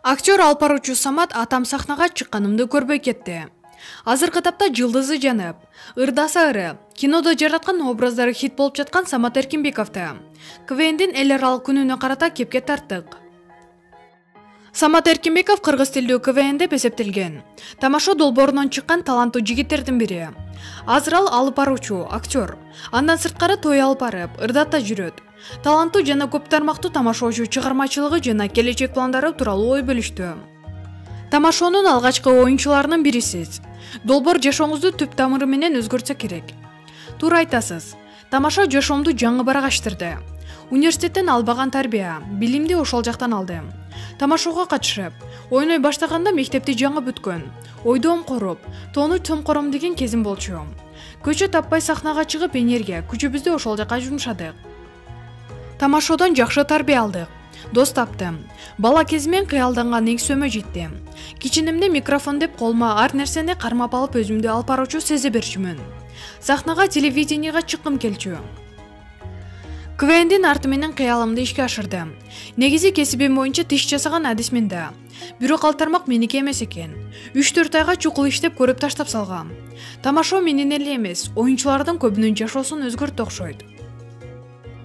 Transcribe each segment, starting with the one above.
Актер алпаруучу Самат атам сахнага чыкканымды көрбөй кетти. Азыркы тапта жылдызы жанып, ырдаса ыры, кинодо жараткан образдары хит болуп жаткан Самат Эркинбековду КВНдин эл аралык күнүнө карата кепке тарттык. Самат Эркинбеков кыргыз тилдүү КВНде эсептелген. Тамашо долбоорунан чыккан таланттуу жигиттердин бири. Азыр ал алып баруучу, актер. Андан сырткары той алып барып, ырдата жүрөт. Таланттуу жана көп тармактуу тамашоочу чыгармачылыгы жана келечек пландары тууралуу ой бөлүштү. Тамашонун алгачкы оюнчуларынын бирисиз. Долбоор жашооңузду түп тамыры менен өзгөртсө керек. Туура айтасыз. Тамашо жашоомду жаңы барагаштырды. Университеттен албаган тарбия, билимди ошол жактан алдым. Тамашого катышып, ойной баштаганда мектепти жаңы бүткөн, ойду омкоруп, тоону чомкором деген кезим болчу. Көчө таппай сахнага чыгып энергия, күчүбүздү ошол жака жумшадык. Тамашодон жакшы тарбия алдык, дос таптым. Бала кезимен кыялданган эңсөмө жетти. Кичинемде микрофон деп колума ар нерсени кармап алып өзүмдү алып баруучу сезе берчүмүн. Сахнага, телевиденияга чыккым келчү. КВНдин арты менен кыялымды ишке ашырдым. Негизи кесибим боюнча тиш жасаган адисмин да. Бирок ал тармак меники эмес экен. 3-4 айга чукул иштеп көрүп таштап салгам. Тамашо менен эле эмес, оюнчулардын көбүнүн жашоосун өзгөрттү окшойт.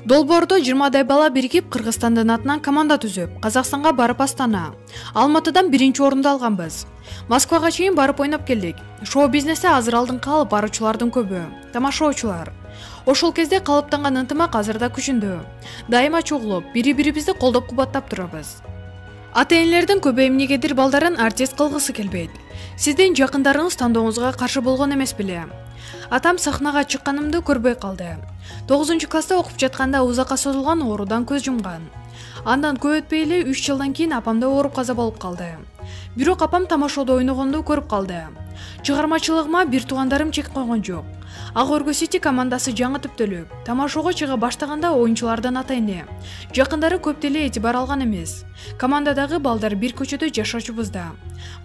Долбоордо 20 бала биригип Кыргызстандын атынан команда түзүп, Казакстанга барып Астана, Алматыдан 1-орунду алганбыз. Москвага чейин барып ойноп келдик. Шоу-бизнесте азыр алдыңкы алып баруучулардын көбү тамашоочулар. Ошол кезде калыптанган ынтымак азырда күчүндү. Дайыма чогулуп, бири-бирибизди колдоп кубаттап турабыз. Ата-энелердин көбү эмнегедир балдарын артист кылгысы келбейт. Сиздин жакындарыңыз тандооңузга каршы болгон эмес беле? Атам сахнага чыкканымды көрбөй калды. 9-класста окуп жатканда узакка созулган оорудан көз жумган. Андан көп өтпөй эле 3 жылдан кийин апам да ооруп каза болуп калды. Бирок апам тамашодо ойногонду көрүп калды. Чыгармачылыгыма бир туугандарым чек койгон жок. Ак Өргө Сити командасы жаңы түптөлүп, тамашого чыга баштаганда оюнчулардан ата-эне, жакындары көп деле этибар алган эмес. Командадагы балдар бир көчөдө жашачубуз да.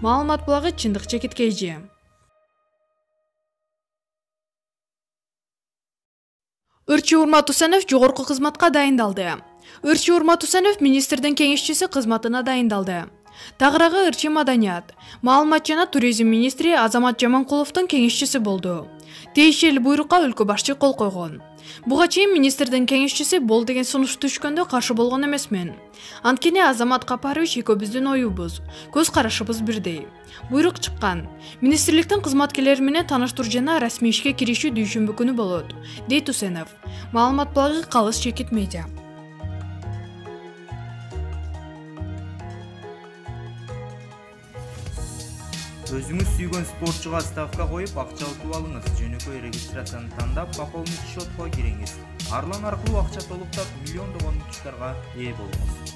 Маалымат булагы чындык чекиткейжи. Ырчы Урматусенов жогорку кызматка дайындалды. Ырчы Урматусенов министрдин кеңешчиси кызматына дайындалды. Тагыраагы Ырчы Маданият, маалымат жана туризм министри Азамат Жаманкуловдун кеңешчиси болду. Тиешелүү буйрукка өлкө башчы кол койгон. Буга чейин министрдин кеңешчиси бол деген сунуш түшкөндө каршы болгон эмесмин. Анткени Азамат Капарович экөөбүздүн оюбуз, көз карашыбыз бирдей. Буйрук чыккан. Министрликтин кызматкерлери менен тааныштыруу жана расмий ишке киришүү дүйшөмбү күнү болот, дейт Усенов. Маалымат булагы Калыс Чекит Медиа. Өзүңүз сүйгөн спортчуга ставка коюп акча утуп алыңыз. Жөнөкөй регистрацияны тандап, пополнить счетко кириңиз. Арлан аркылуу акча толуктап, миллиондогон утуштарга ээ болуңуз.